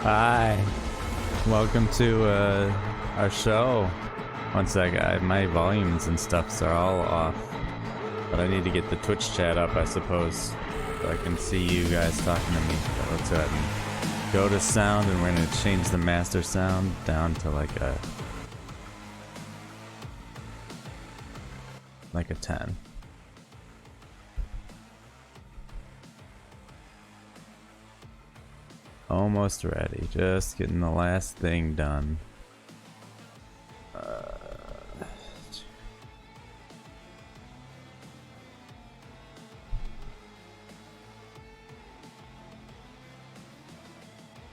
Hi, welcome to our show. One sec, my volumes and stuffs are all off, but I need to get the Twitch chat up, I suppose, so I can see you guys talking to me. So let's go ahead and go to sound, and we're gonna change the master sound down to like a 10. Almost ready. Just getting the last thing done.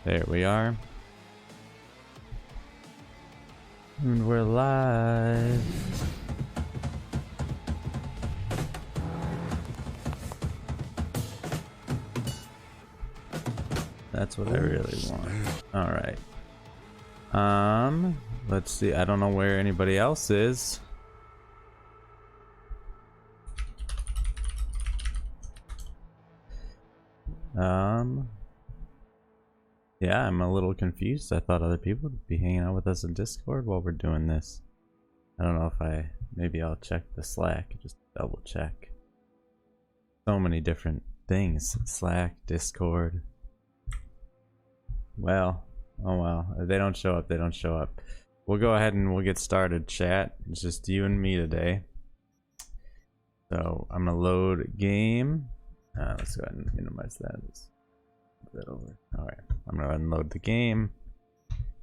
There we are. And we're live. That's what I really want. All right. Let's see. I don't know where anybody else is. Yeah, I'm a little confused. I thought other people would be hanging out with us in Discord while we're doing this. I don't know if maybe I'll check the Slack, just double check. So many different things. Slack, Discord. Well, oh well. If they don't show up, they don't show up. We'll go ahead and we'll get started, chat. It's just you and me today. So I'm gonna load game. Let's go ahead and minimize that. Let's move that over. Alright, I'm gonna unload the game.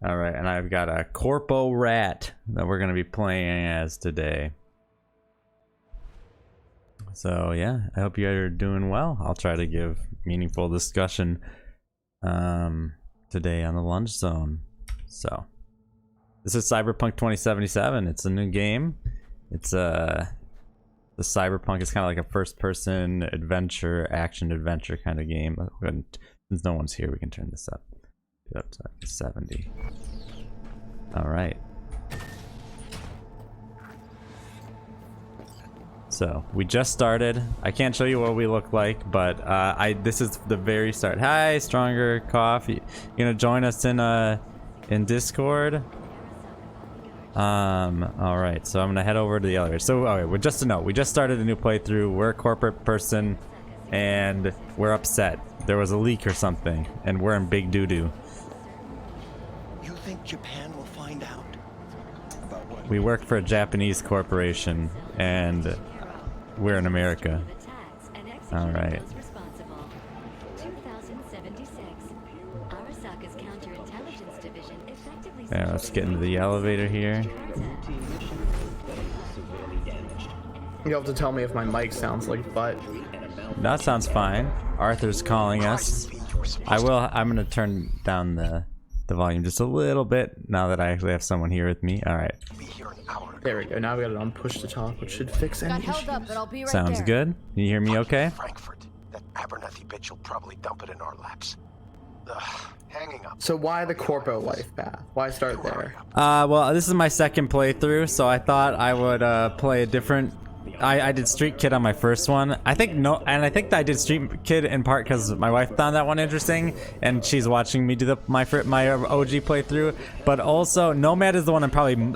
Alright, and I've got a Corpo Rat that we're gonna be playing as today. So yeah, I hope you guys are doing well. I'll try to give meaningful discussion today on the lunch zone. So this is Cyberpunk 2077. It's a new game. It's the Cyberpunk is kind of like a first-person adventure, action adventure kind of game. Since no one's here, we can turn this up. Get up to 70. All right. So we just started. I can't show you what we look like, but this is the very start. Hi, Stronger Coffee. You gonna join us in Discord? All right. So I'm gonna head over to the elevator. So all right, just to know, we just started a new playthrough. We're a corporate person, and we're upset. There was a leak or something, and we're in big doo-doo. You think Japan will find out about what? We work for a Japanese corporation, and we're in America. All right. Yeah, let's get into the elevator here. You'll have to tell me if my mic sounds like butt. That sounds fine. Arthur's calling us. I'm gonna turn down the volume just a little bit now that I actually have someone here with me. All right. There we go. Now we got it on push to talk, which should fix any issues. Sounds good. Can you hear me okay? Frankfurt. That Abernathy bitch will probably dump it in our laps. Hanging up. So why the corpo life path? Why start there? Well, this is my second playthrough, so I thought I would play a different. I did Street Kid on my first one. I think I did Street Kid in part because my wife found that one interesting, and she's watching me do my OG playthrough. But also, Nomad is the one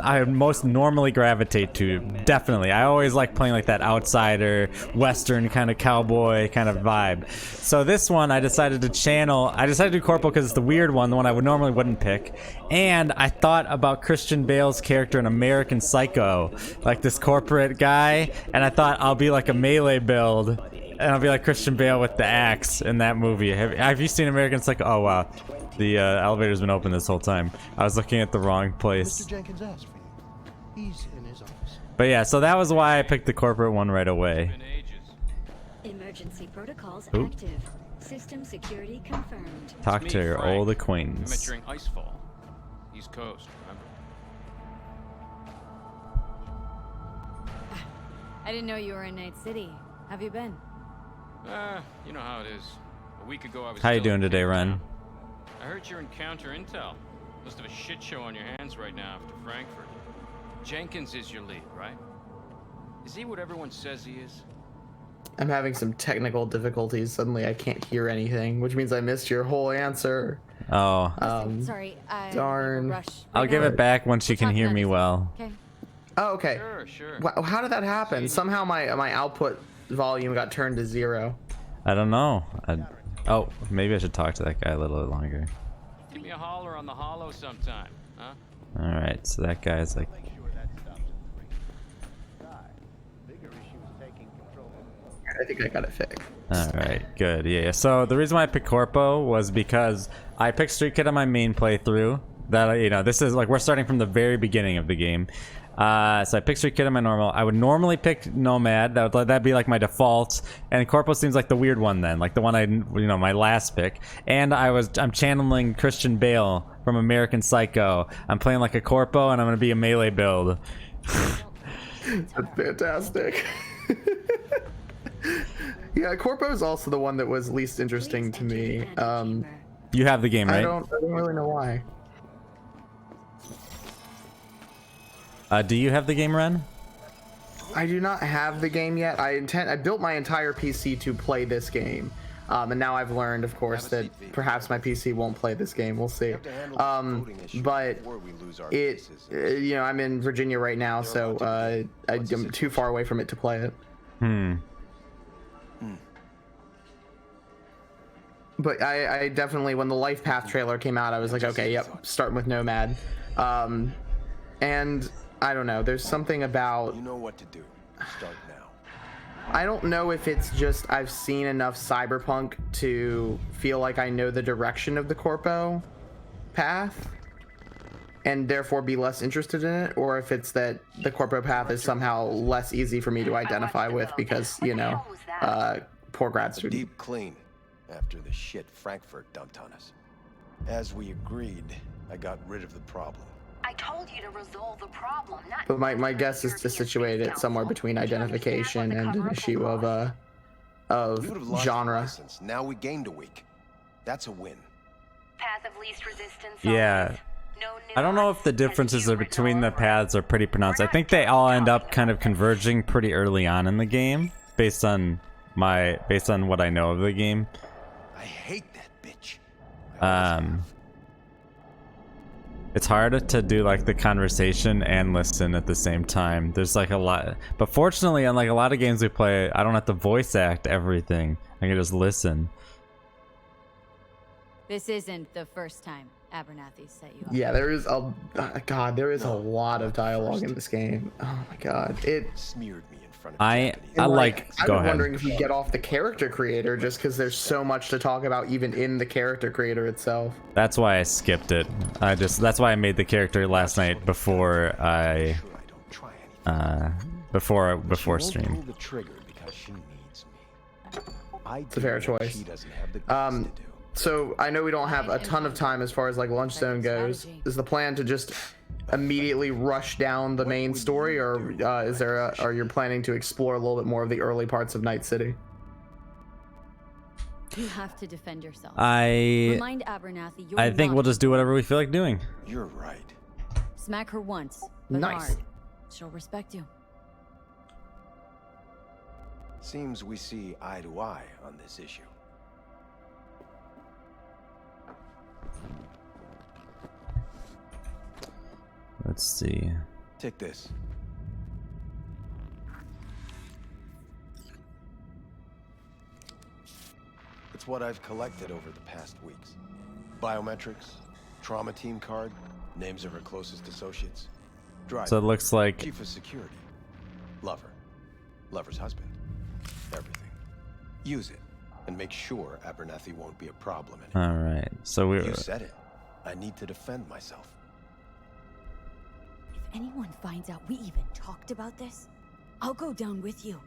I most normally gravitate to. Definitely, I always like playing like that outsider, western kind of cowboy kind of vibe. So this one, I decided to do Corporal because it's the weird one, the one I normally wouldn't pick. And I thought about Christian Bale's character in American Psycho, like this corporate guy. And I thought I'll be like a melee build, and I'll be like Christian Bale with the axe in that movie. Have you seen American Psycho? Oh wow, the elevator's been open this whole time. I was looking at the wrong place. Mr. Jenkins asked for you. He's in his office. But yeah, so that was why I picked the corporate one right away. Emergency protocols active. System security confirmed. Talk to your old acquaintance. I met during Icefall, East Coast. Remember? I didn't know you were in Night City. Have you been? You know how it is. A week ago I was. How you still doing today, in Ren? town. I heard you're in counter intel. Must have a shit show on your hands right now after Frankfurt. Jenkins is your lead, right? Is he what everyone says he is? I'm having some technical difficulties. Suddenly I can't hear anything, which means I missed your whole answer. Oh, Sorry, I darn. rush. I'll give it back when she We'll can talk hear about me this. well. Okay. Oh, okay. Sure. Wow, how did that happen? Somehow my output volume got turned to 0. I don't know. Oh, maybe I should talk to that guy a little longer. Give me a holler on the hollow sometime, huh? All right, so that guy's like, I think I got it fixed. all right, good, yeah. So the reason why I picked Corpo was because I picked Street Kid on my main playthrough. That, you know, this is like we're starting from the very beginning of the game. So I picked Street Kid on my normal. I would normally pick Nomad. That'd be like my default. And Corpo seems like the weird one then, like the one my last pick. And I'm channeling Christian Bale from American Psycho. I'm playing like a Corpo, and I'm gonna be a melee build. That's fantastic. Yeah, Corpo is also the one that was least interesting to me. You have the game, right? I don't really know why. Do you have the game, Ren? I do not have the game yet. I built my entire PC to play this game. And now I've learned, of course, that perhaps my PC won't play this game. We'll see. But I'm in Virginia right now, so I'm too far away from it to play it. But I definitely, when the Life Path trailer came out, I was like, okay, yep, starting with Nomad. And I don't know, there's something about... You know what to do. Start now. I don't know if it's just I've seen enough Cyberpunk to feel like I know the direction of the Corpo path and therefore be less interested in it, or if it's that the Corpo path is somehow less easy for me to identify with because, poor grad student. Deep clean after the shit Frankfurt dumped on us. As we agreed, I got rid of the problem. I told you to resolve the problem, not... But my guess is to situate it somewhere between identification and an issue of You would have lost your genre. license. Now we gained a week. That's a win. Path of least resistance. Yeah. I don't know if the differences are between the paths are pretty pronounced. I think they all end up kind of converging pretty early on in the game, based on what I know of the game. I hate that bitch. It's hard to do like the conversation and listen at the same time. There's like a lot, but fortunately, unlike a lot of games we play, I don't have to voice act everything. I can just listen. This isn't the first time Abernathy set you up. Yeah, there is a lot of dialogue in this game. Oh my god, it Smeared me in front of I I'm like. Go ahead. wondering if you get off the character creator just because there's so much to talk about even in the character creator itself. That's why I skipped it. That's why I made the character last night before I before stream. Pull the trigger because she needs me. It's a fair choice. She doesn't have the guts to do. So I know we don't have a ton of time as far as like lunch zone goes. Is the plan to just immediately rush down the main story, or are you planning to explore a little bit more of the early parts of Night City? You have to defend yourself. Remind Abernathy you're I think not we'll just do whatever we feel like doing. You're right. Smack her once, but Nice. hard. She'll respect you. Seems we see eye to eye on this issue. Let's see. Take this. It's what I've collected over the past weeks. Biometrics, trauma team card, names of her closest associates. Driver, So it looks like chief of security, lover, lover's husband, everything. Use it and make sure Abernathy won't be a problem in it. all right. So we You said it. I need to defend myself. If anyone finds out we even talked about this, I'll go down with you.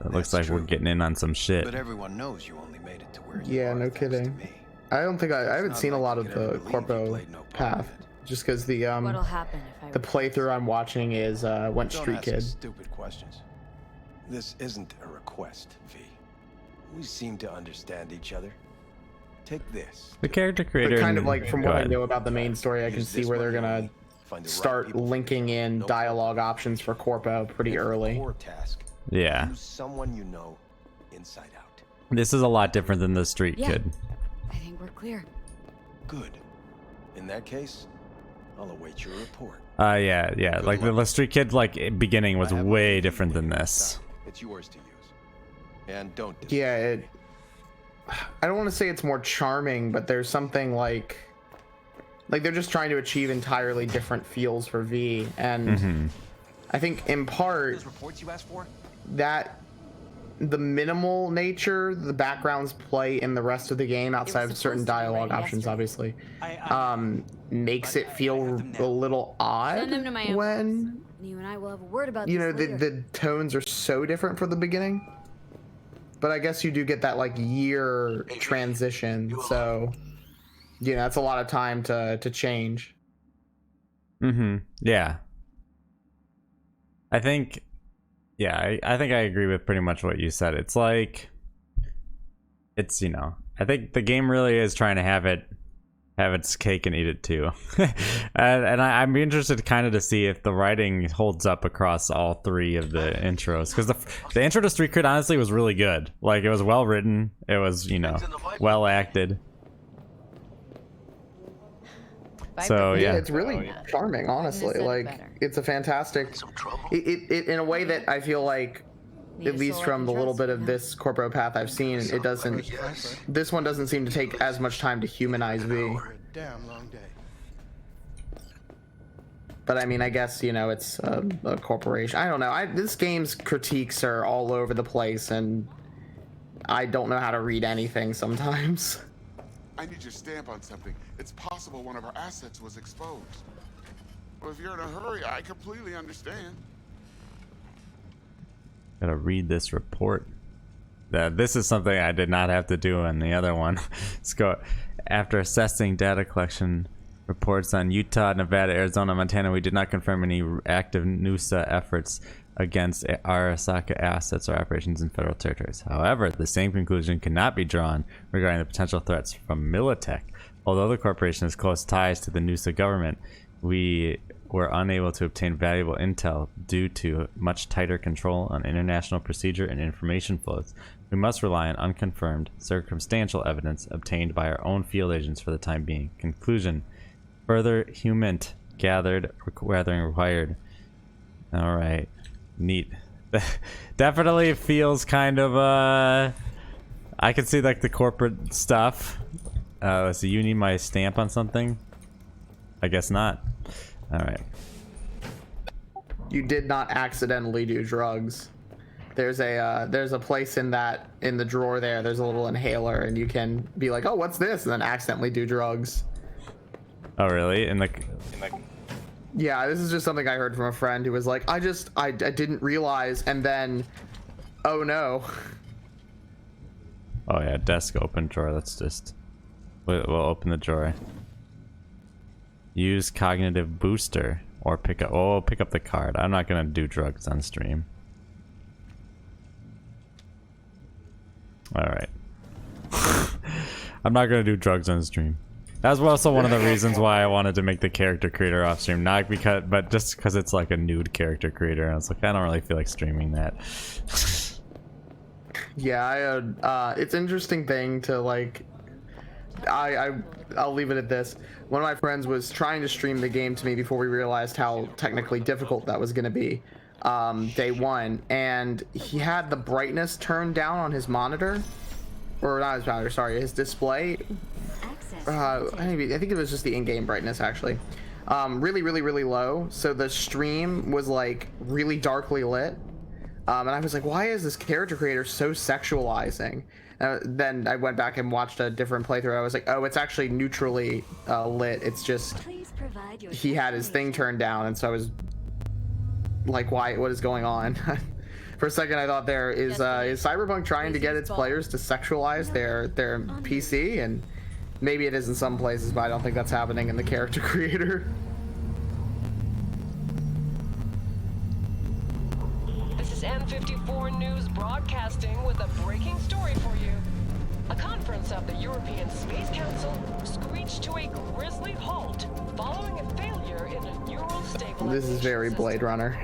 It looks like That's we're true. getting in on some shit. But everyone knows you only made it to where you Yeah, are no thanks to kidding. me. I don't think I haven't not seen a like lot you of could the ever believe you Corpo played no part path, of it. just because the What'll happen if I the playthrough I'm watching is went Don't Street ask Kid. stupid questions. This isn't a request, V. We seem to understand each other. Take this. The character creator. But kind of like from Go what I ahead. know about the main story, I can Use see this where they're money gonna only. Find the right start people for linking you. in No dialogue options for Corpo pretty For the early. core task, Yeah, use someone you know inside out. this is a lot different than the Street Yeah. Kid. I think we're clear. Good. In that case, I'll await your report. Yeah. Like the Street Kid beginning was way different than this. It's yours to use. And don't. Yeah, I don't want to say it's more charming, but there's something like they're just trying to achieve entirely different feels for V, and I think in part Those reports you asked for? that the minimal nature the backgrounds play in the rest of the game outside of certain dialogue options, obviously, makes it feel a little odd Send them to my when You and I will have a word about you this know later. the tones are so different from the beginning. But I guess you do get that year transition, so that's a lot of time to change. Yeah. I think I think I agree with pretty much what you said. It's I think the game really is trying to have its cake and eat it too. and I'm interested kind of to see if the writing holds up across all three of the intros, because the intro to Street Kid honestly was really good. It was well written, it was well acted. So yeah, it's really charming, honestly. It's a fantastic it in a way that I feel like, at least from the little bit of this corpo path I've seen, this one doesn't seem to take as much time to humanize V. Damn long day. But I mean, I guess it's a corporation. I don't know. This game's critiques are all over the place, and I don't know how to read anything sometimes. I need your stamp on something. It's possible one of our assets was exposed. Well, if you're in a hurry, I completely understand. Gotta read this report. This is something I did not have to do in the other one. Let's go. After assessing data collection reports on Utah, Nevada, Arizona, Montana, we did not confirm any active NUSA efforts against Arasaka assets or operations in federal territories. However, the same conclusion cannot be drawn regarding the potential threats from Militech. Although the corporation has close ties to the NUSA government, we were unable to obtain valuable intel due to much tighter control on international procedure and information flows. We must rely on unconfirmed, circumstantial evidence obtained by our own field agents for the time being. Conclusion: further humant gathered rather required. All right, neat. Definitely feels kind of I can see the corporate stuff. Let's see, you need my stamp on something? I guess not. All right. You did not accidentally do drugs. There's a place in the drawer there. There's a little inhaler, and you can be like, oh, what's this? And then accidentally do drugs. Oh, really? Yeah, this is just something I heard from a friend who was like, I didn't realize, and then, oh no. Oh yeah, desk open drawer. Let's just, we'll open the drawer. Use cognitive booster or pick up the card. I'm not gonna do drugs on stream. All right. I'm not gonna do drugs on stream. That was also one of the reasons why I wanted to make the character creator off stream, not because, but just because it's a nude character creator. I was like, I don't really feel like streaming that. Yeah, it's an interesting thing to I'll leave it at this. One of my friends was trying to stream the game to me before we realized how technically difficult that was going to be, day one, and he had the brightness turned down on his monitor, or not his monitor, sorry, his display. I think it was just the in-game brightness, actually. Really, really, really low, so the stream was really darkly lit. And I was like, why is this character creator so sexualizing? Then I went back and watched a different playthrough. I was like, oh, it's actually neutrally lit. It's just he had his thing turned down, and so I was like, why? What is going on? For a second, I thought is Cyberpunk trying to get its players to sexualize their PC? And maybe it is in some places, but I don't think that's happening in the character creator. This is M54 News broadcasting with a breaking story for you. A conference of the European Space Council screeched to a grisly halt following a failure in a neural stabilization. This is very Blade Runner.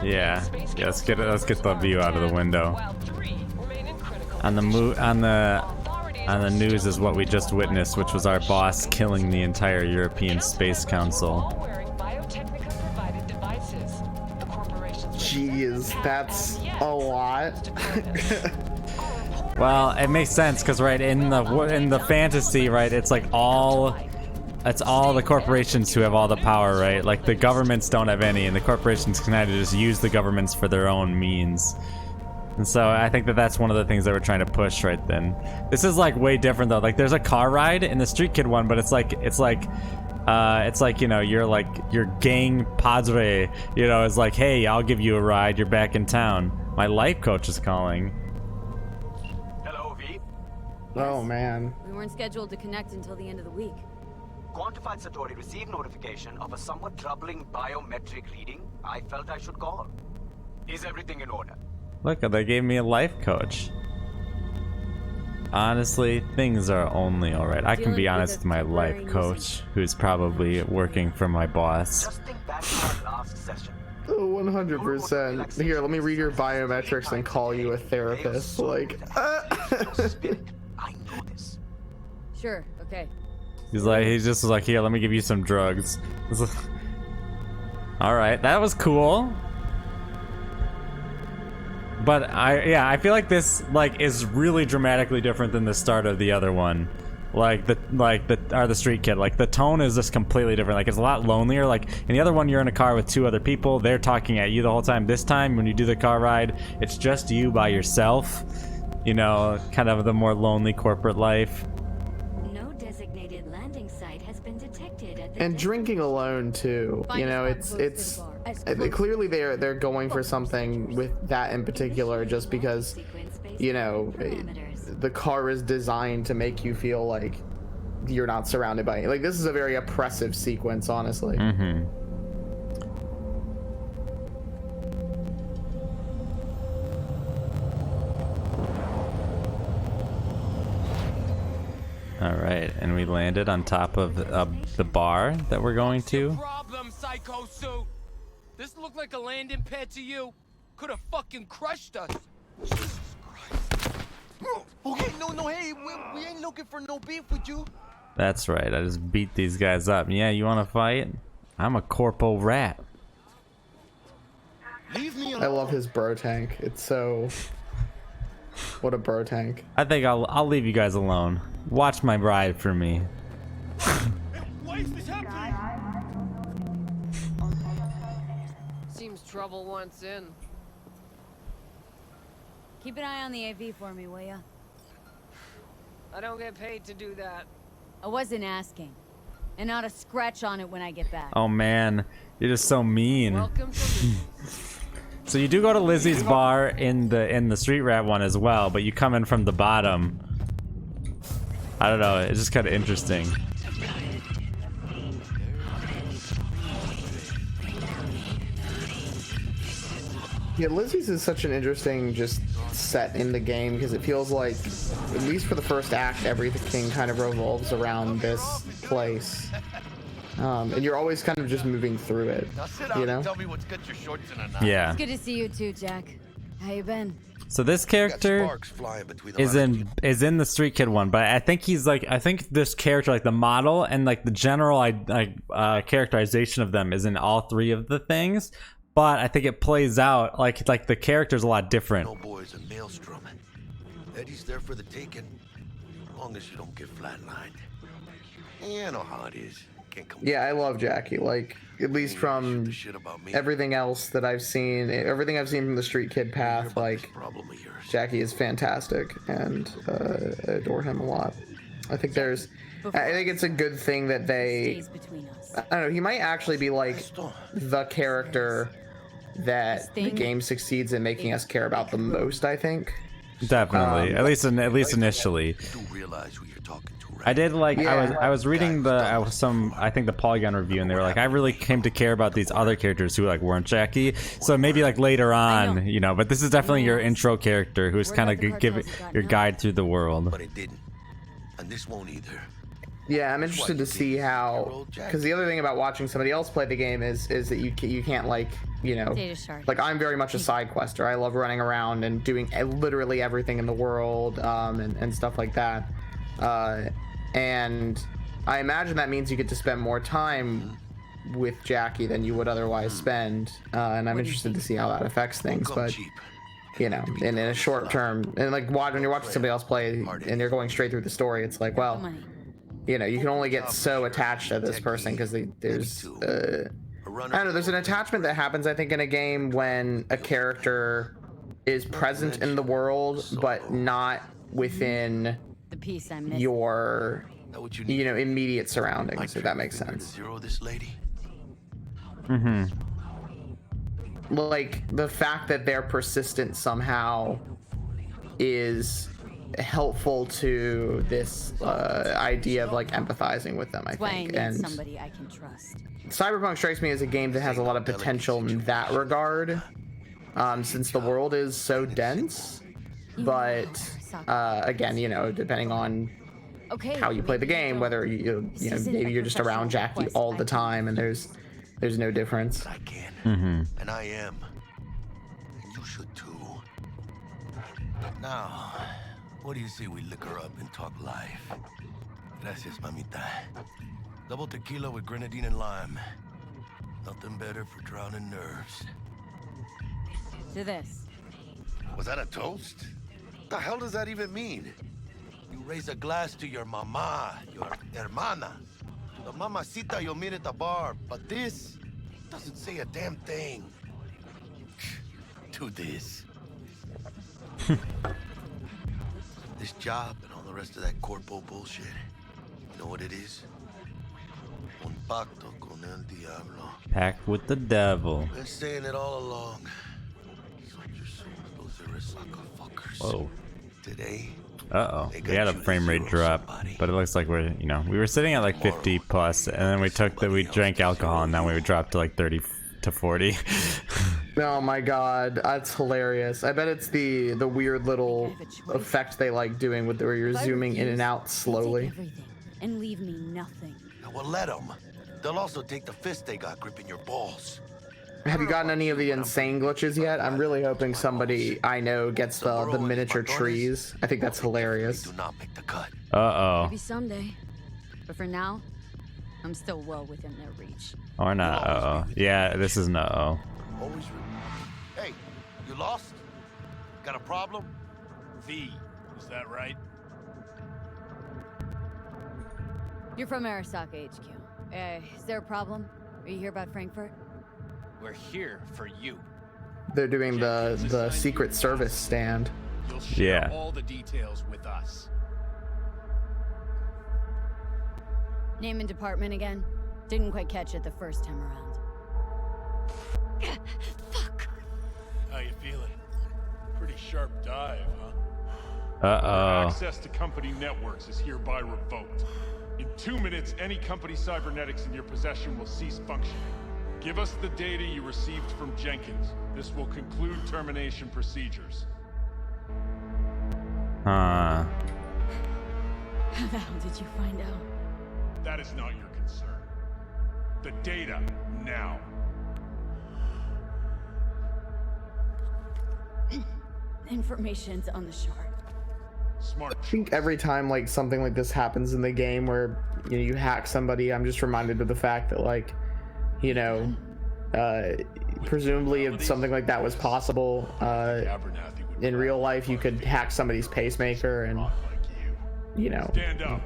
Yeah, let's get the view out of the window. On the on the news is what we just witnessed, which was our boss killing the entire European Space Council. All wearing biotechnica-provided devices. The corporation's Jeez, that's a lot. Well, it makes sense because right in the fantasy, right, it's like all the corporations who have all the power, right? Like the governments don't have any, and the corporations can kind of just use the governments for their own means. And so I think that that's one of the things that we're trying to push right then. This is like way different though. Like there's a car ride in the Street Kid one, but it's like you know, you're like your gang padre, you know, is like, hey, I'll give you a ride. You're back in town. My life coach is calling. Hello, V. Oh man. We weren't scheduled to connect until the end of the week. Quantified Satori received notification of a somewhat troubling biometric reading. I felt I should call. Is everything in order? Look, they gave me a life coach. Honestly, things are only alright. I can be honest with my life coach, who's probably working for my boss. Just think back to our last session. 100%. Here, let me read your biometrics and call you a therapist. Like, Spirit, I know this. Sure, okay. He's just like, here, let me give you some drugs. Alright, that was cool. But I feel like this is really dramatically different than the start of the other one. The Street Kid. Like the tone is just completely different. Like it's a lot lonelier. Like in the other one you're in a car with two other people, they're talking at you the whole time. This time when you do the car ride, it's just you by yourself. You know, kind of the more lonely corporate life. No designated landing site has been detected at the and drinking alone too. You know, it's clearly they're going for something with that in particular, just because, you know, the car is designed to make you feel like you're not surrounded by it. Like this is a very oppressive sequence, honestly. Mm-hmm. All right, and we landed on top of the bar that we're going to. Problem, Psycho Suit. This looked like a landing pad to you. Could have fucking crushed us. Jesus Christ. Okay, no, hey, we ain't looking for no beef with you. That's right, I just beat these guys up. Yeah, you want to fight? I'm a corpo rat. Leave me alone. I love his bro tank. It's so... What a bro tank. I think I'll leave you guys alone. Watch my ride for me. Why is this happening? Seems trouble once in. Keep an eye on the AV for me, will ya? I don't get paid to do that. I wasn't asking. And not a scratch on it when I get back. Oh man, you're just so mean. Welcome to So you do go to Lizzie's bar in the Street Rat one as well, but you come in from the bottom. I don't know, it's just kind of interesting. Yeah, Lizzie's is such an interesting just set in the game, because it feels like, at least for the first act, everything kind of revolves around this place. And you're always kind of just moving through it, you know? Tell me what's got your shorts in a knot. Yeah. It's good to see you too, Jack. How you been? So this character is in the Street Kid one, but I think this character, like the model and like the general characterization of them, is in all three of the things. But I think it plays out like the character's a lot different. No boys in Maelstrom. Eddie's there for the taking, as long as you don't get flatlined. Yeah, I know how it is. Yeah, I love Jackie. Like, at least from everything else that I've seen, everything I've seen from the Street Kid path, like, Jackie is fantastic, and I adore him a lot. I think it's a good thing that they, I don't know, he might actually be like the character that the game succeeds in making us care about the most, I think. Definitely, at least initially. I did like I was reading the Polygon review, and they were like, I really came to care about these other characters who like weren't Jackie. So maybe like later on, you know, but this is definitely your intro character who's kind of give your guide through the world. But it didn't, and this won't either. Yeah, I'm interested to see how, because the other thing about watching somebody else play the game is that you can't, like, you know, like, I'm very much a side quester. I love running around and doing literally everything in the world, and stuff like that. And I imagine that means you get to spend more time with Jackie than you would otherwise spend, and I'm interested to see how that affects things. But you know, in a short term, and like when you're watching somebody else play and you're going straight through the story, it's like, well, you know, you can only get so attached to this person because there's I don't know, there's an attachment that happens, I think, in a game when a character is present in the world but not within The piece I missed. your immediate surroundings, if that makes sense. This lady. Like the fact that they're persistent somehow is helpful to this idea of like empathizing with them, I think. And somebody I can trust. Cyberpunk strikes me as a game that has a lot of potential in that regard, since the world is so dense. But again, you know, depending on how you play the game, whether you know maybe you're just around Jackie all the time and there's no difference. I can, and I am, and you should too. Now, what do you say we liquor up and talk life? Gracias, mamita. Double tequila with grenadine and lime. Nothing better for drowning nerves. To this. Was that a toast? What the hell does that even mean? You raise a glass to your mama, your hermana, the mamacita you'll meet at the bar, but this doesn't say a damn thing. To this. This job and all the rest of that corpo bullshit. You know what it is? Un pacto con el diablo. Pact with the devil. Been saying it all along. Soldiers, those Arasaka fuckers. Whoa. Today. We had a frame rate drop, but it looks like we're, you know, we were sitting at like 50 plus, and then we drank alcohol, and then we dropped to like 30 to 40. Oh my god, that's hilarious. I bet it's the weird little effect they like doing with where you're zooming in and out slowly. And leave me nothing. Well, let them. They'll also take the fist they got gripping your balls. Have you gotten any of the insane glitches yet? I'm really hoping somebody I know gets the miniature trees. I think that's hilarious. Do not make the cut. Maybe someday. But for now, I'm still well within their reach. Or not. Yeah, this is no. Hey, you lost? Got a problem? V, is that right? You're from Arasaka HQ. Is there a problem? Are you here about Frankfurt? We're here for you. They're doing the Secret Service stand. You'll share all the details with us. Name and department again? Didn't quite catch it the first time around. Fuck. How you feeling? Pretty sharp dive, huh? Access to company networks is hereby revoked. In 2 minutes, any company cybernetics in your possession will cease functioning. Give us the data you received from Jenkins. This will conclude termination procedures. How the hell did you find out? That is not your concern. The data, now. Information's on the shard. Smart. I think every time like something like this happens in the game where you hack somebody, I'm just reminded of the fact that like, you know, presumably if something like that was possible in real life, you could hack somebody's pacemaker and, you know,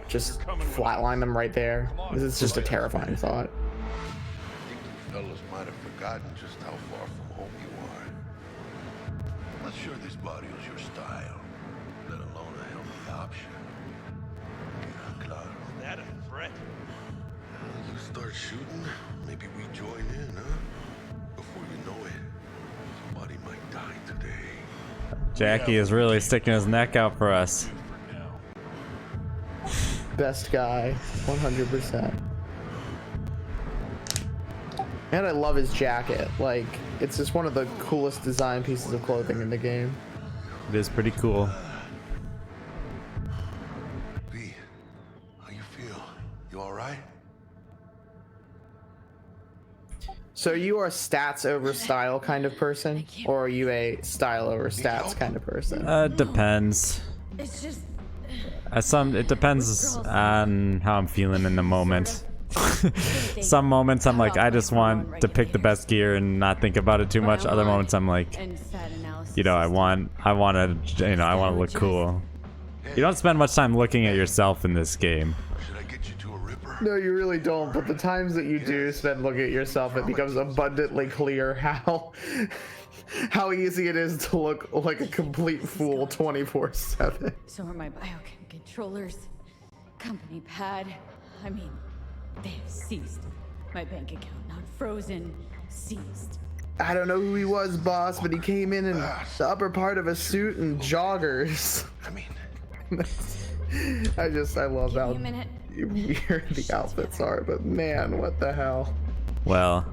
just flatline them right there. This is just a terrifying thought. I think you fellas might have forgotten just how far from home you are. Not sure this body is your style, let alone a healthy option. Claro. Is that a threat? You start shooting, maybe we join in, huh? Before you know it, somebody might die today. Jackie is really sticking his neck out for us. Best guy, 100%. And I love his jacket. Like, it's just one of the coolest design pieces of clothing in the game. It is pretty cool. B, how you feel? You alright? So are you a stats over style kind of person? Or are you a style over stats kind of person? Depends. It's just It depends on how I'm feeling in the moment. Some moments I'm like, I just want to pick the best gear and not think about it too much. Other moments I'm like, you know, I want to, you know, I want to look cool. You don't spend much time looking at yourself in this game. Should I get you to a ripper? No, you really don't. But the times that you do spend looking at yourself, it becomes abundantly clear how easy it is to look like a complete fool 24/7. So are my biochem controllers, company pad. I mean, they have seized my bank account, not frozen, seized. I don't know who he was, boss, but he came in the upper part of a suit and joggers. I mean, I love how weird the outfits are, but man, what the hell? Well,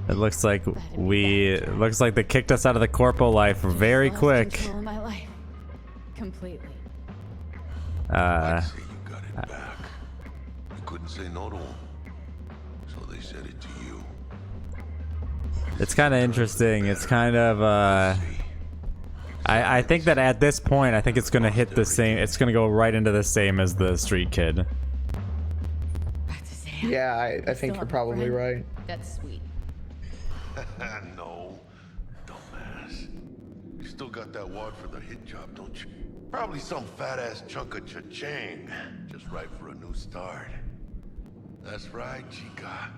it looks like they kicked us out of the corpo life very quick. Control of my life. Completely. I'd say you got it back. You couldn't say no to him, so they said it to you. It's kind of interesting. It's kind of I think that at this point, I think it's gonna hit the same. It's gonna go right into the same as the street kid. Yeah, I think you're probably right. That's sweet. No, dumbass. You still got that wad for the hit job, don't you? Probably some fat-ass chunk of cha-ching. Just right for a new start. That's right, chica.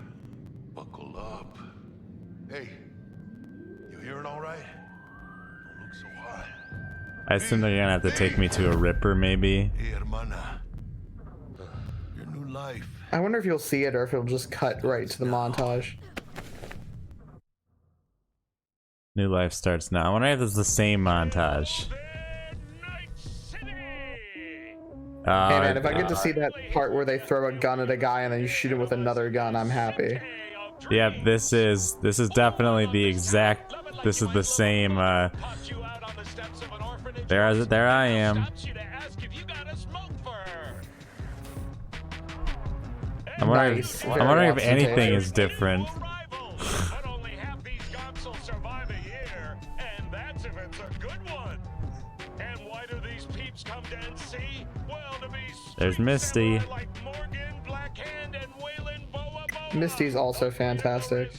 Buckle up. Hey, you hearing all right? Don't look so hot. I assume they're gonna have to take me to a ripper, maybe. Hey, hermana. Your new life. I wonder if you'll see it or if it'll just cut right to the montage. New life starts now. I wonder if it's the same montage. Hey man, if I get to see that part where they throw a gun at a guy and then you shoot him with another gun, I'm happy. Yep, this is definitely the exact. This is the same. There I am. I'm wondering if anything is different. There's Misty. Misty's also fantastic.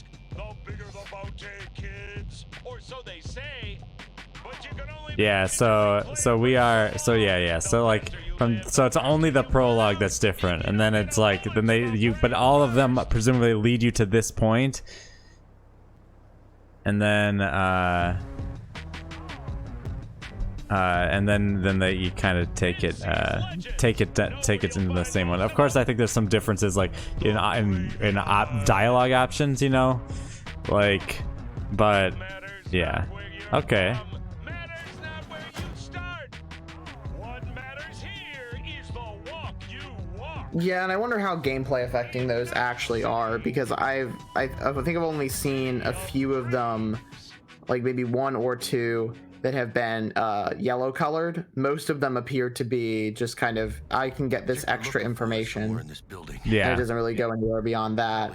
Yeah, so like so it's only the prologue that's different, and then it's like but all of them presumably lead you to this point, and then you kind of take it into the same one. Of course, I think there's some differences like in dialogue options, you know, like, but yeah, okay. Yeah, and I wonder how gameplay affecting those actually are, because I think I've only seen a few of them, like maybe one or two that have been yellow colored. Most of them appear to be just kind of, I can get this extra information. Yeah, and it doesn't really go anywhere beyond that.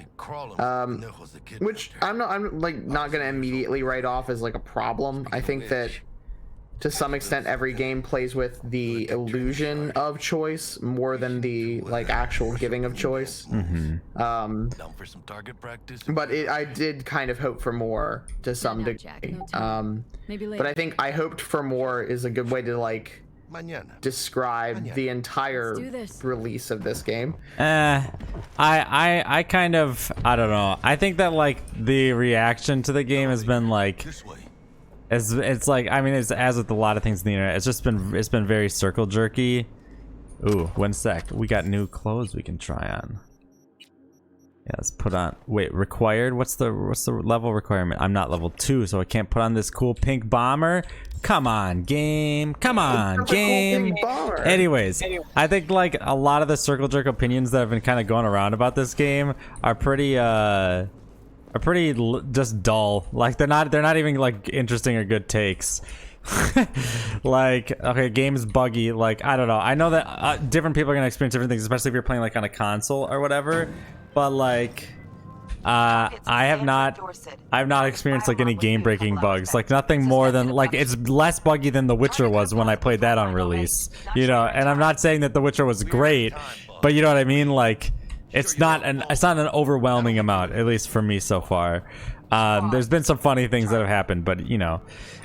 Which I'm not gonna immediately write off as like a problem. I think that to some extent every game plays with the illusion of choice more than the like actual giving of choice. But I did kind of hope for more to some degree. But I hoped for more is a good way to like describe the entire release of this game. I kind of, I don't know. I think that like the reaction to the game has been like, it's like, I mean, it's as with a lot of things in the internet, it's been very circle jerky. Ooh, 1 sec. We got new clothes we can try on. Yeah, let's put on. Wait, required? What's the level requirement? I'm not level 2, so I can't put on this cool pink bomber. Come on, game. Come on, game. Anyways, I think like a lot of the circle jerk opinions that have been kind of going around about this game are pretty just dull. Like they're not even like interesting or good takes. Like, okay, game's buggy. Like, I don't know. I know that different people are gonna experience different things, especially if you're playing like on a console or whatever. But like, I have not experienced like any game-breaking bugs. Like nothing more than like it's less buggy than The Witcher was when I played that on release. You know, and I'm not saying that The Witcher was great, but you know what I mean. Like it's not an overwhelming amount, at least for me so far. There's been some funny things that have happened, but you know,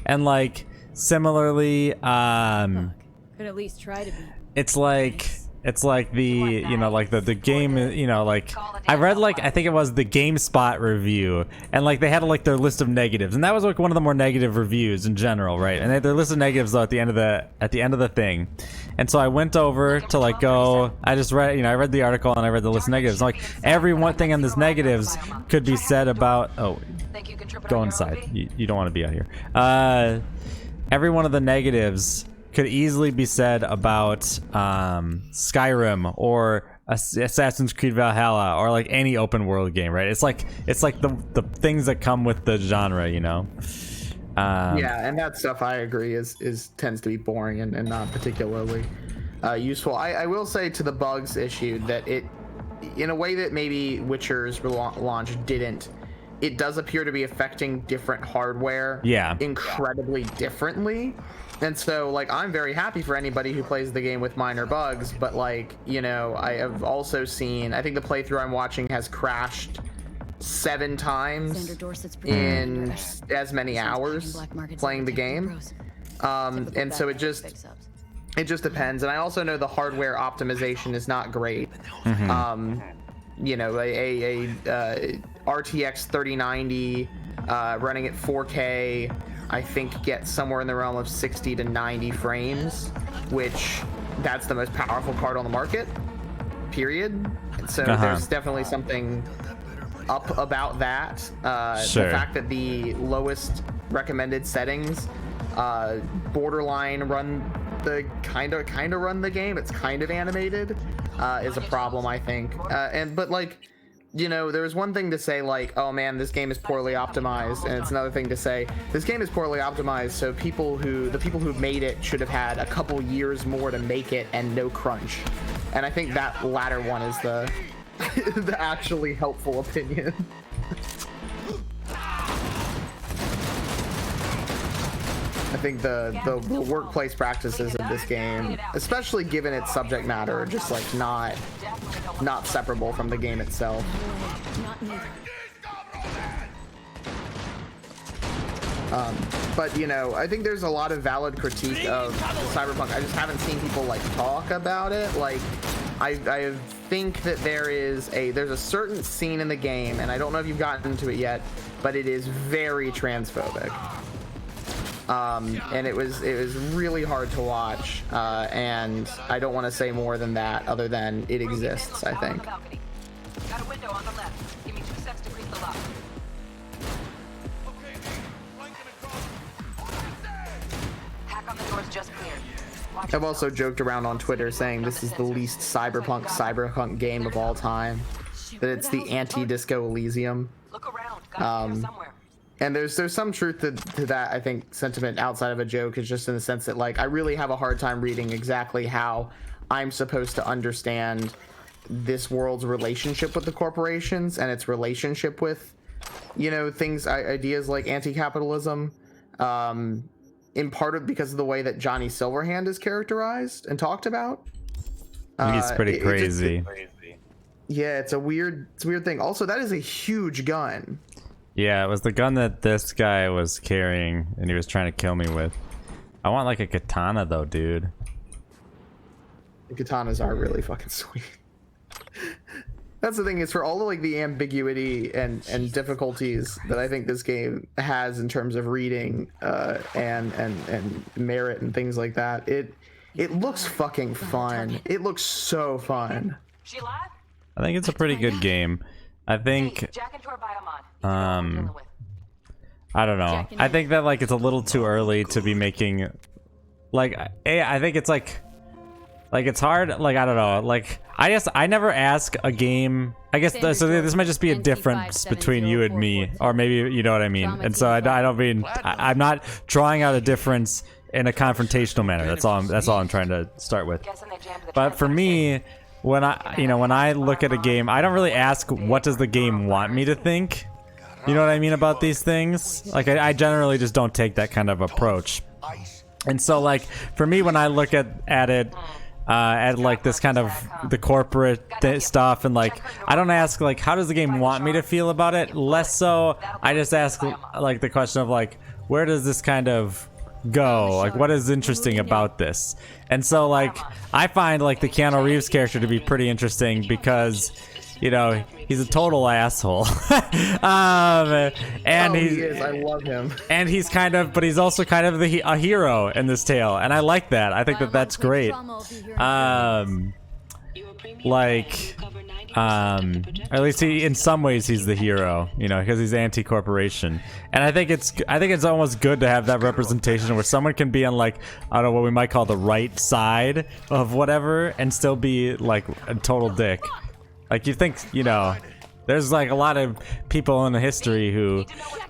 and like similarly, Could at least try to be. It's like the, you know, like the game, you know, like I read like I think it was the GameSpot review, and like they had like their list of negatives, and that was like one of the more negative reviews in general, right? And they had their list of negatives though at the end of the thing, and so I went over to like go. I just read, you know, I read the article and I read the list of negatives. Like every one thing on this negatives could be said about. Oh, go inside. You don't want to be out here. Every one of the negatives could easily be said about Skyrim or Assassin's Creed Valhalla or like any open world game, right? It's like the things that come with the genre, you know. Yeah, and that stuff I agree is tends to be boring and not particularly useful. I will say to the bugs issue that it, in a way that maybe Witcher's launch didn't, it does appear to be affecting different hardware incredibly differently. And so, like, I'm very happy for anybody who plays the game with minor bugs, but, like, you know, I have also seen, I think the playthrough I'm watching has crashed 7 times in as many hours playing the game. And so it just depends. And I also know the hardware optimization is not great. You know, a RTX 3090 running at 4K, I think gets somewhere in the realm of 60 to 90 frames, which that's the most powerful card on the market, period. And so there's definitely something up about that. The fact that the lowest recommended settings borderline run the kind of run the game, it's kind of animated, is a problem, I think. But like, you know, there was one thing to say like, oh man, this game is poorly optimized, and it's another thing to say this game is poorly optimized, so the people who made it should have had a couple years more to make it and no crunch. And I think that latter one is the the actually helpful opinion. I think the workplace practices of this game, especially given its subject matter, are just like not separable from the game itself. But you know, I think there's a lot of valid critique of Cyberpunk. I just haven't seen people like talk about it. Like, I think that there's a certain scene in the game, and I don't know if you've gotten into it yet, but it is very transphobic. And it was really hard to watch, and I don't want to say more than that, other than it exists, I think. Got a window on the left. Give me 2 seconds to grease the lock. Hack on the doors just cleared. I've also joked around on Twitter saying this is the least cyberpunk game of all time, that it's the anti-Disco Elysium. Look around. Got here somewhere. And there's some truth to that, I think, sentiment outside of a joke, is just in the sense that, like, I really have a hard time reading exactly how I'm supposed to understand this world's relationship with the corporations and its relationship with, you know, ideas like anti-capitalism, in part because of the way that Johnny Silverhand is characterized and talked about. He's pretty crazy. Yeah, it's a weird thing. Also, that is a huge gun. Yeah, it was the gun that this guy was carrying and he was trying to kill me with. I want like a katana though, dude. The katanas are really fucking sweet. That's the thing, is for all of like the ambiguity and difficulties that I think this game has in terms of reading and merit and things like that, it looks fucking fun. It looks so fun. I think it's a pretty good game. I think I don't know. I think that like it's a little too early to be making like I think it's like it's hard, like I don't know, like I never ask a game, I guess so this might just be a difference between you and me, or maybe you know what I mean, and so I don't mean I'm not drawing out a difference in a confrontational manner. That's all I'm trying to start with. But for me, when I look at a game, I don't really ask what does the game want me to think. You know what I mean about these things? Like I generally just don't take that kind of approach. And so like for me, when I look at it, at like this kind of the corporate stuff, and like I don't ask like how does the game want me to feel about it. Less so, I just ask like the question of like where does this kind of go? Like what is interesting about this? And so like I find like the Keanu Reeves character to be pretty interesting because, you know, he's a total asshole. And he is. I love him. And he's kind of, but he's also kind of a hero in this tale, and I like that. I think that that's great. Or at least in some ways he's the hero, you know, because he's anti-corporation. And I think it's almost good to have that representation where someone can be on like, I don't know, what we might call the right side of whatever and still be like a total dick. Like you think, you know, there's like a lot of people in the history who,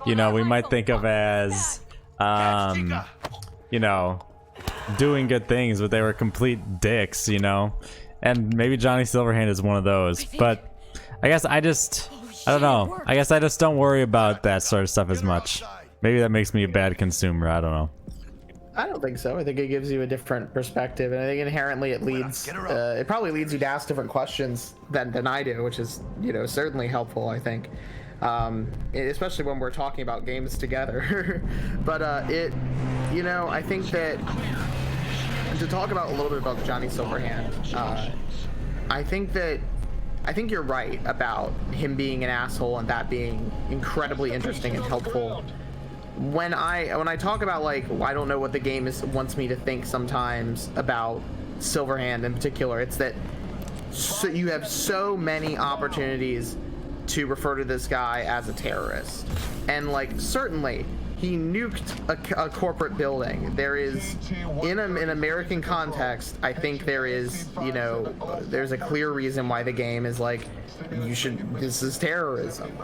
you know, we might think of as, you know, doing good things, but they were complete dicks, you know. And maybe Johnny Silverhand is one of those. But I guess I don't know. I guess I just don't worry about that sort of stuff as much. Maybe that makes me a bad consumer. I don't know. I don't think so. I think it gives you a different perspective, and I think inherently it leads. It probably leads you to ask different questions than I do, which is, you know, certainly helpful. I think, especially when we're talking about games together. But you know, I think that to talk about a little bit about Johnny Silverhand, I think you're right about him being an asshole and that being incredibly interesting and helpful. When I talk about like I don't know what the game wants me to think sometimes about Silverhand in particular, it's that you have so many opportunities to refer to this guy as a terrorist, and like certainly he nuked a corporate building. There is in an American context, I think there is, you know, there's a clear reason why the game is like this is terrorism.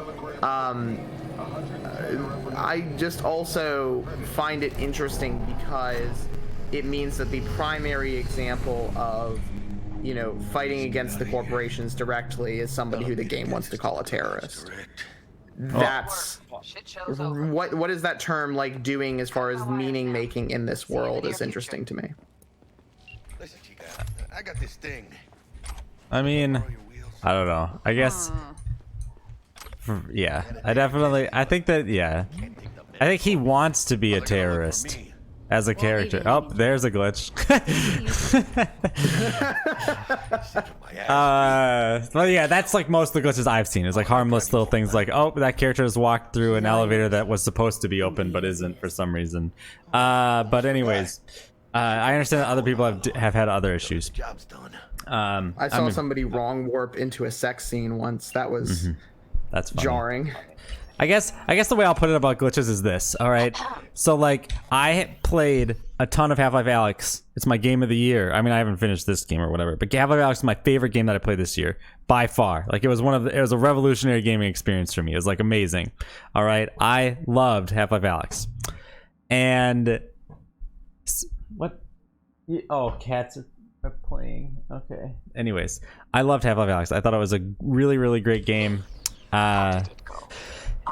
I just also find it interesting because it means that the primary example of, you know, fighting against the corporations directly is somebody who the game wants to call a terrorist. That's what is that term like doing as far as meaning making in this world is interesting to me. Listen, Chica, I got this thing. I mean, I don't know. I guess. Yeah, I think I think he wants to be a terrorist as a character. Oh, there's a glitch. Well, yeah, that's like most of the glitches I've seen. It's like harmless little things like, oh, that character has walked through an elevator that was supposed to be open but isn't for some reason. But anyways, I understand that other people have had other issues. I saw somebody wrong warp into a sex scene once. That was that's funny. Jarring. I guess the way I'll put it about glitches is this, all right? So, like, I played a ton of Half-Life Alyx. It's my game of the year. I mean, I haven't finished this game or whatever, but Half-Life Alyx is my favorite game that I played this year, by far. Like, it was a revolutionary gaming experience for me. It was, like, amazing. All right? I loved Half-Life Alyx. And... What? Oh, cats are playing. Okay. Anyways, I loved Half-Life Alyx. I thought it was a really, really great game.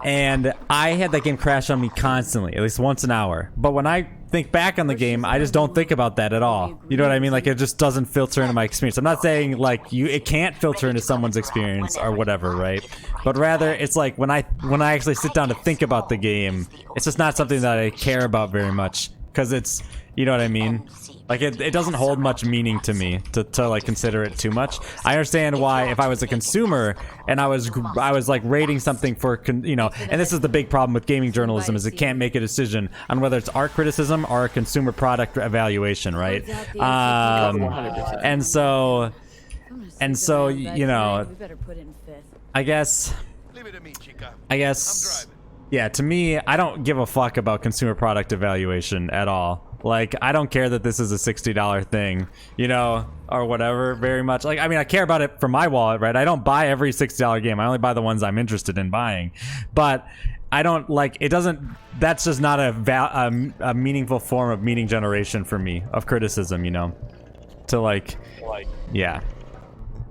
And I had that game crash on me constantly, at least once an hour. But when I think back on the game, I just don't think about that at all. You know what I mean? Like, it just doesn't filter into my experience. I'm not saying, like, it can't filter into someone's experience or whatever, right? But rather, it's like, when I actually sit down to think about the game, it's just not something that I care about very much. Because it's, you know what I mean? Like, it doesn't hold much meaning to me to like consider it too much. I understand why if I was a consumer and I was like rating something for you know, and this is the big problem with gaming journalism is it can't make a decision on whether it's art criticism or a consumer product evaluation, right? And so you know, I guess yeah, to me, I don't give a fuck about consumer product evaluation at all. Like, I don't care that this is a $60 thing, you know, or whatever, very much. Like, I mean, I care about it for my wallet, right? I don't buy every $60 game. I only buy the ones I'm interested in buying. But I don't, like, it doesn't, that's just not a meaningful form of meaning generation for me, of criticism, you know? To, like, yeah.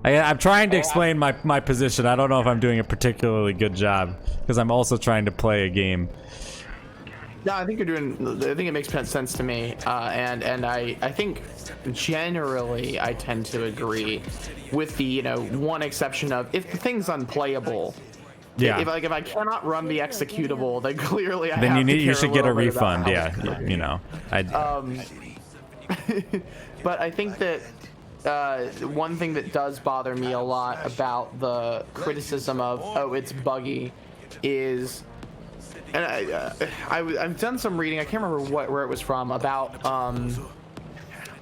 I'm trying to explain my position. I don't know if I'm doing a particularly good job because I'm also trying to play a game. No, I think you're doing. I think it makes sense to me, and I think generally I tend to agree, with the one exception of if the thing's unplayable. Yeah. If I cannot run the executable, then clearly I then have you to should get a refund. Yeah. But I think that one thing that does bother me a lot about the criticism of it's buggy is. And I've done some reading. I can't remember where it was from about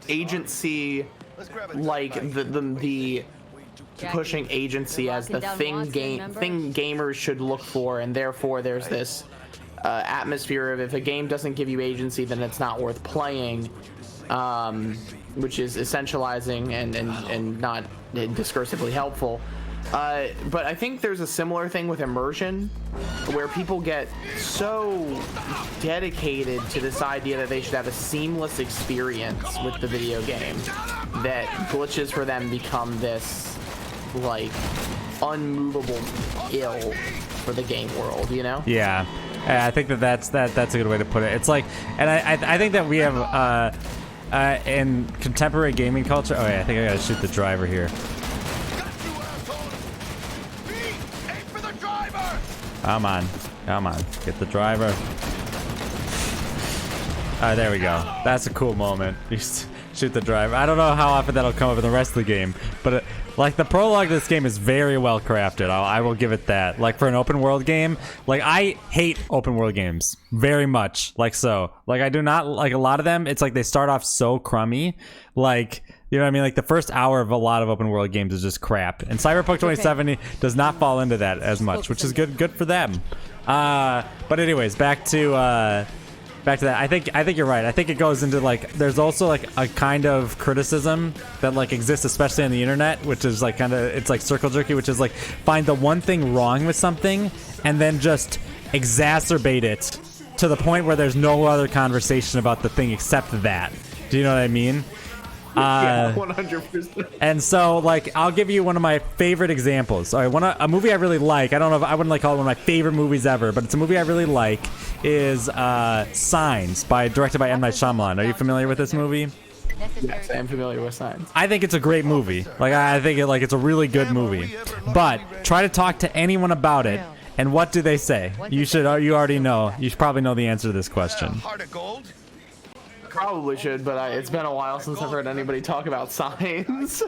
agency, like the pushing agency as the thing gamers should look for, and therefore there's this atmosphere of if a game doesn't give you agency, then it's not worth playing, which is essentializing and not discursively helpful. But I think there's a similar thing with immersion, where people get so dedicated to this idea that they should have a seamless experience with the video game that glitches for them become this like unmovable ill for the game world, Yeah, I think that's a good way to put it. It's like, and I think that we have in contemporary gaming culture. Oh yeah, I think I gotta shoot the driver here. Come on, get the driver. Alright, there we go. That's a cool moment. You shoot the driver. I don't know how often that'll come up in the rest of the game, but like the prologue to this game is very well crafted. I will give it that. Like for an open world game, like I hate open world games very much. Like I do not like a lot of them. It's like they start off so crummy, like. You know what I mean? Like the first hour of a lot of open world games is just crap, and Cyberpunk 2070 does not fall into that as much, which is good for them. But anyways, back to that. I think you're right. I think it goes into like there's also like a kind of criticism that like exists, especially on the internet, which is like it's like circle jerky, which is like find the one thing wrong with something and then just exacerbate it to the point where there's no other conversation about the thing except that. Do you know what I mean? Yeah, 100%. And so, like, I'll give you one of my favorite examples. All right, a movie I really like. I don't know if I wouldn't like call it one of my favorite movies ever, but it's a movie I really like. Is Signs, directed by M. Night Shyamalan. Are you familiar with this movie? Yes, I am familiar with Signs. I think it's a great movie. Like, I think it's a really good movie. But try to talk to anyone about it, and what do they say? You already know. You should probably know the answer to this question. Heart of gold? Probably should, but it's been a while since I've heard anybody talk about Signs.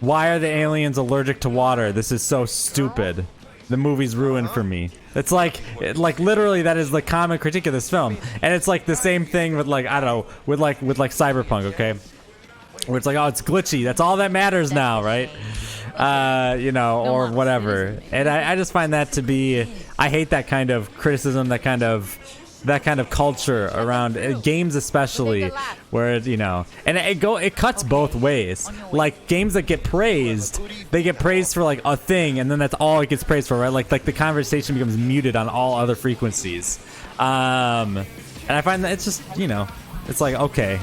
Why are the aliens allergic to water? This is so stupid. The movie's ruined for me. It's like literally that is the common critique of this film, and it's like the same thing with like I don't know with like Cyberpunk, okay? Where it's like, oh, it's glitchy. That's all that matters now, right? Or whatever. And I just find that to be. I hate that kind of criticism, that kind of culture around games, especially where and it cuts both ways. Like games that get praised, they get praised for like a thing, and then that's all it gets praised for, right? Like the conversation becomes muted on all other frequencies. And I find that it's just it's like okay.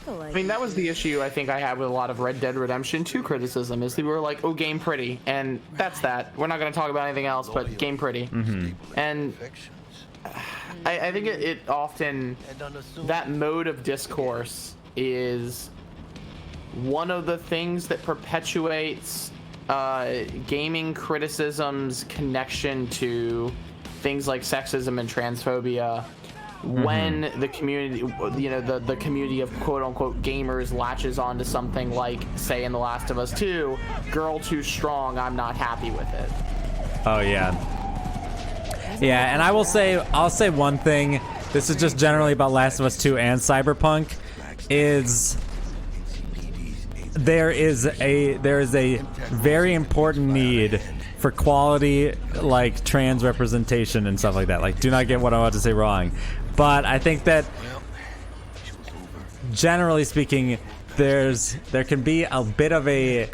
I mean, that was the issue I think I had with a lot of Red Dead Redemption 2 criticism, is people were like, oh, game pretty, and that's that. We're not going to talk about anything else, but game pretty. Mm-hmm. And I think it often, that mode of discourse is one of the things that perpetuates gaming criticism's connection to things like sexism and transphobia. When the community, the community of quote-unquote gamers latches onto something like, say, in The Last of Us 2, girl too strong, I'm not happy with it. Oh, yeah. Yeah, and I'll say one thing, this is just generally about Last of Us 2 and Cyberpunk, is there is a very important need for quality, like, trans representation and stuff like that. Like, do not get what I'm about to say wrong. But I think that, generally speaking, there can be a bit of a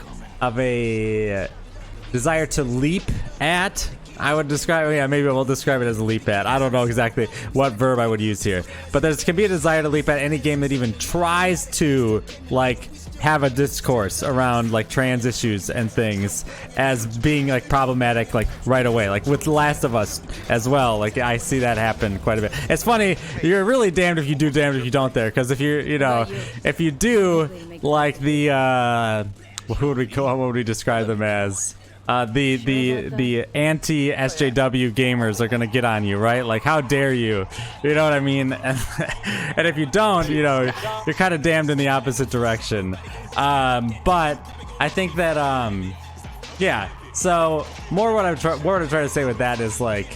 desire to leap at I would describe, yeah, maybe we'll describe it as a leap at. I don't know exactly what verb I would use here. But there can be a desire to leap at any game that even tries to, like, have a discourse around, like, trans issues and things as being, like, problematic, like, right away. Like, with The Last of Us as well. Like, I see that happen quite a bit. It's funny, you're really damned if you do, damned if you don't there. Because if you, you know, if you do, like, the, what would we describe them as? The anti-SJW gamers are gonna get on you, right? Like, how dare you? You know what I mean? And if you don't, you know, you're kind of damned in the opposite direction. But I think that, yeah. So more what I'm trying to say with that is, like,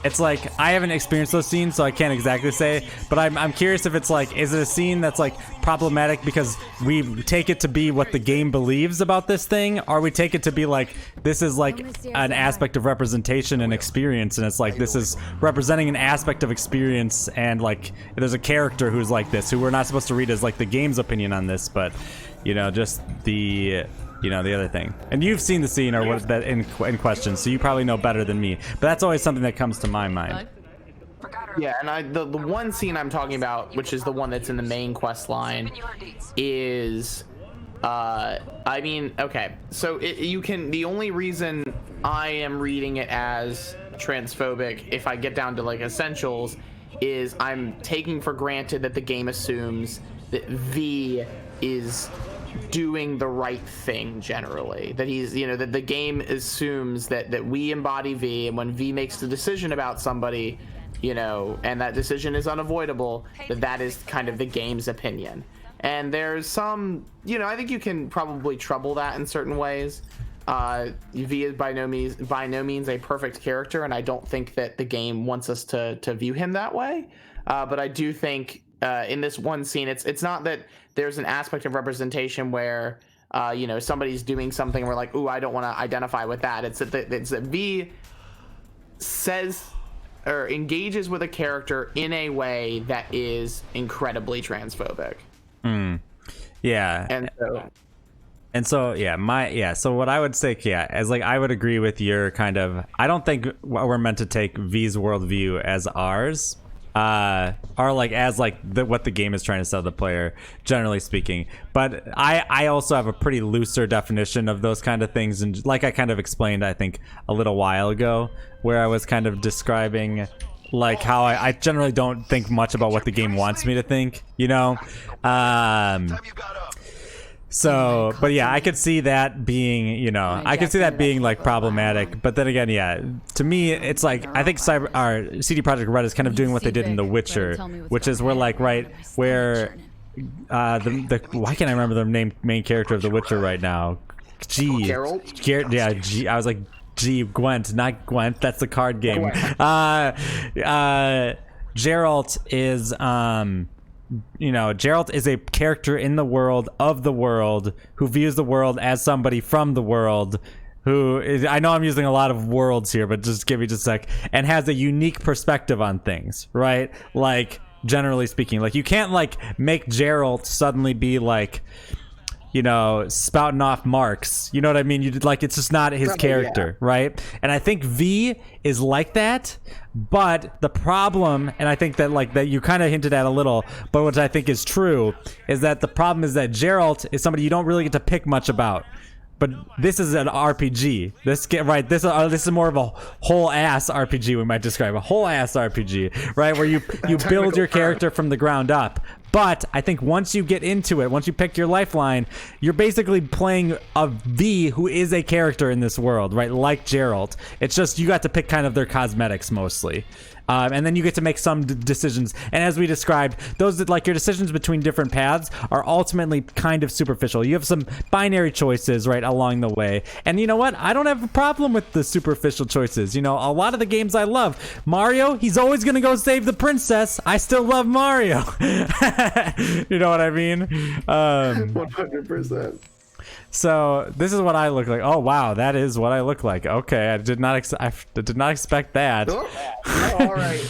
it's like I haven't experienced those scenes, so I can't exactly say. But I'm curious if it's like, is it a scene that's like problematic because we take it to be what the game believes about this thing, or we take it to be like this is like an aspect of representation and experience, and it's like this is representing an aspect of experience, and like there's a character who's like this, who we're not supposed to read as like the game's opinion on this, but you know, just the. You know, the other thing. And you've seen the scene or what that in question, so you probably know better than me. But that's always something that comes to my mind. Yeah, and the one scene I'm talking about, which is the one that's in the main quest line, is I mean, okay. So you can, the only reason I am reading it as transphobic, if I get down to like essentials, is I'm taking for granted that the game assumes that V is doing the right thing generally, that he's, you know, that the game assumes that we embody V, and when V makes the decision about somebody, you know, and that decision is unavoidable, that is kind of the game's opinion. And there's some, you know, I think you can probably trouble that in certain ways. V is by no means a perfect character, and I don't think that the game wants us to view him that way, but I do think in this one scene, it's not that there's an aspect of representation where you know, somebody's doing something and we're like, ooh, I don't want to identify with that. It's that V says or engages with a character in a way that is incredibly transphobic. Yeah. And so yeah, so what I would say, yeah, is like I would agree with your kind of, I don't think we're meant to take V's worldview as ours. Or like as like what the game is trying to sell the player, generally speaking. But I also have a pretty looser definition of those kind of things, and like I kind of explained, I think a little while ago, where I was kind of describing like how I generally don't think much about what the game wants me to think, you know. So, but yeah, I could see that being, you know, I could see that being like problematic. But then again, yeah, to me, it's like I think CD Projekt Red is kind of doing what they did in The Witcher, which is where like where why can't I remember the main character of The Witcher right now? Geralt. Yeah, G. I was like Gwent, not Gwent. That's the card game. Geralt is you know, Geralt is a character in the world of the world who views the world as somebody from the world who is, I know I'm using a lot of worlds here, but just give me just a sec, and has a unique perspective on things, right? Like, generally speaking, like you can't like make Geralt suddenly be like, you know, spouting off Marx, you know what I mean? You like, it's just not his character, right? And I think V is like that, but the problem, and I think that like that you kind of hinted at a little, but what I think is true, is that the problem is that Geralt is somebody you don't really get to pick much about. But this is an RPG. This is more of a whole ass RPG. We might describe a whole ass RPG, right? Where you build your character from the ground up. But I think once you get into it, once you pick your lifeline, you're basically playing a V who is a character in this world, right? Like Geralt. It's just you got to pick kind of their cosmetics mostly. And then you get to make some decisions. And as we described, those like your decisions between different paths are ultimately kind of superficial. You have some binary choices right along the way. And you know what? I don't have a problem with the superficial choices. You know, a lot of the games I love. Mario, he's always going to go save the princess. I still love Mario. You know what I mean? 100%. So this is what I look like. Oh wow, that is what I look like. Okay, I did not expect that. Oh, all right.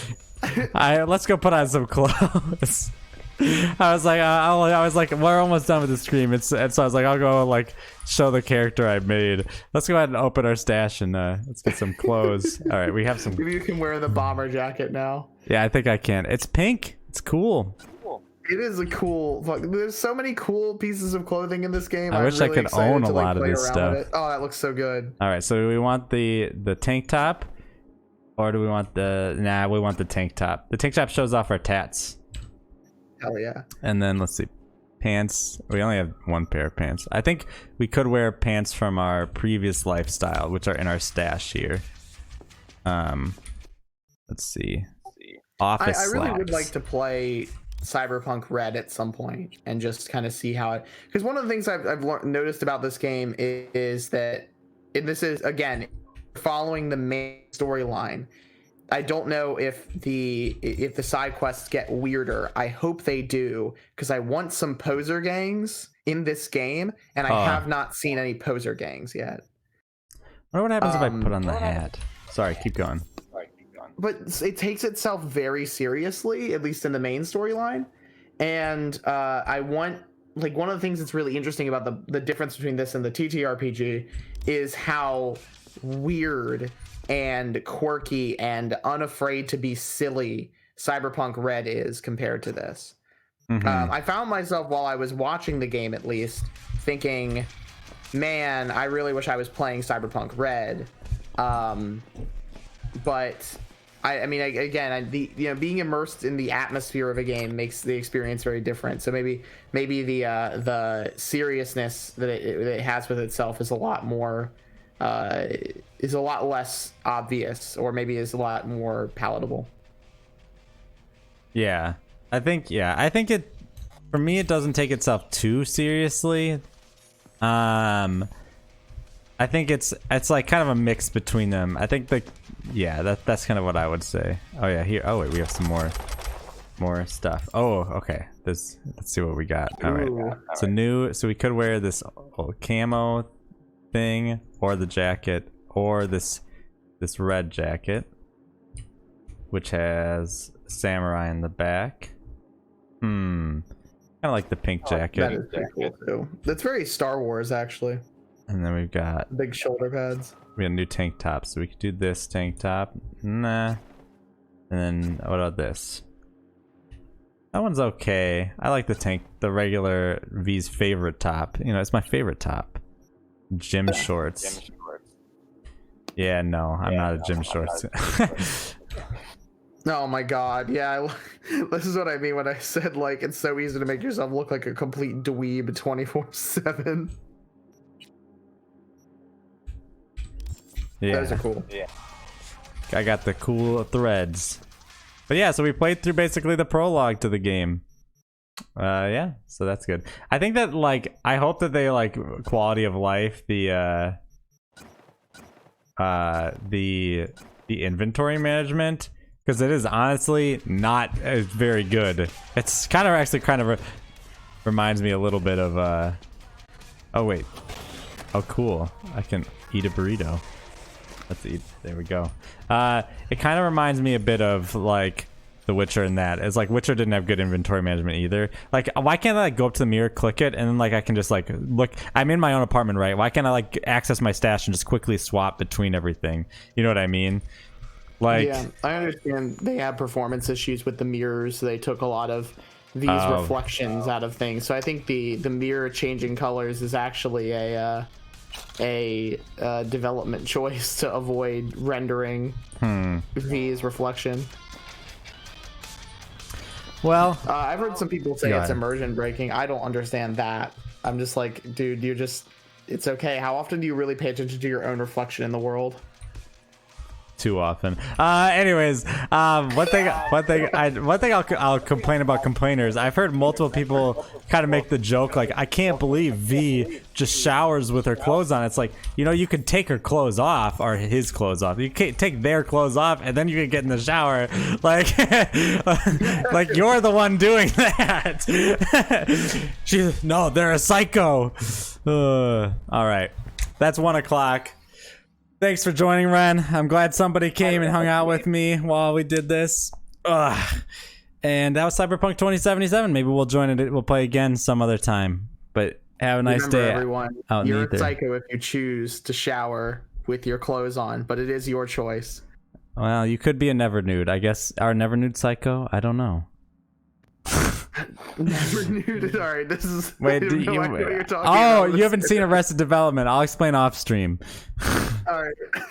Let's go put on some clothes. I was like, we're almost done with the stream. And so I was like, I'll go like show the character I made. Let's go ahead and open our stash and let's get some clothes. All right, we have some. Maybe you can wear the bomber jacket now. Yeah, I think I can. It's pink. It's cool. It is a cool. There's so many cool pieces of clothing in this game. I wish I could own a lot of this stuff. Oh, that looks so good. All right, so do we want the tank top, or do we want the? Nah, we want the tank top. The tank top shows off our tats. Hell yeah. And then let's see, pants. We only have one pair of pants. I think we could wear pants from our previous lifestyle, which are in our stash here. Let's see. Office I really would slacks. like to play Cyberpunk Red at some point and just kind of see how it, because one of the things I've noticed about this game is that, and this is again following the main storyline. I don't know if the side quests get weirder. I hope they do, because I want some poser gangs in this game, and I have not seen any poser gangs yet. I wonder what happens if I put on the hat. Sorry, keep going. But it takes itself very seriously, at least in the main storyline. And I want, like, one of the things that's really interesting about the difference between this and the TTRPG is how weird and quirky and unafraid to be silly Cyberpunk Red is compared to this. I found myself, while I was watching the game at least, thinking, man, I really wish I was playing Cyberpunk Red. But I mean, again, being immersed in the atmosphere of a game makes the experience very different. So maybe the seriousness that it has with itself is a lot more, is a lot less obvious, or maybe is a lot more palatable. Yeah, I think it, for me, it doesn't take itself too seriously. I think it's like kind of a mix between them. I think that's kind of what I would say. Oh yeah, here. Oh wait, we have some more stuff. Oh, okay. Let's see what we got. All right. So we could wear this camo thing, or the jacket, or this red jacket, which has samurai in the back. Kind of like the pink jacket. That is pretty cool too. That's very Star Wars, actually. And then we've got big shoulder pads. We got a new tank top, so we could do this tank top. Nah. And then what about this? That one's okay. I like the regular V's favorite top. You know, it's my favorite top. Gym shorts. Yeah, no, I'm not a gym shorts. Oh my god, yeah. This is what I mean when I said, like, it's so easy to make yourself look like a complete dweeb 24/7. Yeah. Those are cool. Yeah. I got the cool threads. But yeah, so we played through basically the prologue to the game. Yeah, so that's good. I think that, like, I hope that they, like, quality of life, the inventory management, because it is honestly not very good. It's kind of reminds me a little bit of oh wait. Oh cool. I can eat a burrito. Let's eat. There we go. It kind of reminds me a bit of like The Witcher in that. It's like Witcher didn't have good inventory management either. Like, why can't I like go up to the mirror, click it, and then like I can just like look. I'm in my own apartment, right? Why can't I like access my stash and just quickly swap between everything? You know what I mean? Like, yeah, I understand they have performance issues with the mirrors. They took a lot of these reflections out of things. So I think the mirror changing colors is actually a development choice to avoid rendering V's reflection. Well, I've heard some people say it's immersion breaking. I don't understand that. I'm just like, dude, it's okay. How often do you really pay attention to your own reflection in the world? Too often. Anyways, one thing I'll complain about complainers. I've heard multiple people kind of make the joke like, I can't believe V just showers with her clothes on. It's like, you know, you could take her clothes off, or his clothes off. You can't take their clothes off and then you can get in the shower. Like, like you're the one doing that. No, they're a psycho. All right, that's 1 o'clock. Thanks for joining, Ren. I'm glad somebody came and hung out with me while we did this. Ugh. And that was Cyberpunk 2077. Maybe we'll join it. We'll play again some other time. But have a nice Remember, day. everyone, you're a psycho if you choose to shower with your clothes on, but it is your choice. Well, you could be a never nude. I guess our never nude psycho. I don't know. Never nude. All right, this is. Wait, I have no idea what you're talking oh, about. you haven't seen Arrested Development. I'll explain off stream. All right.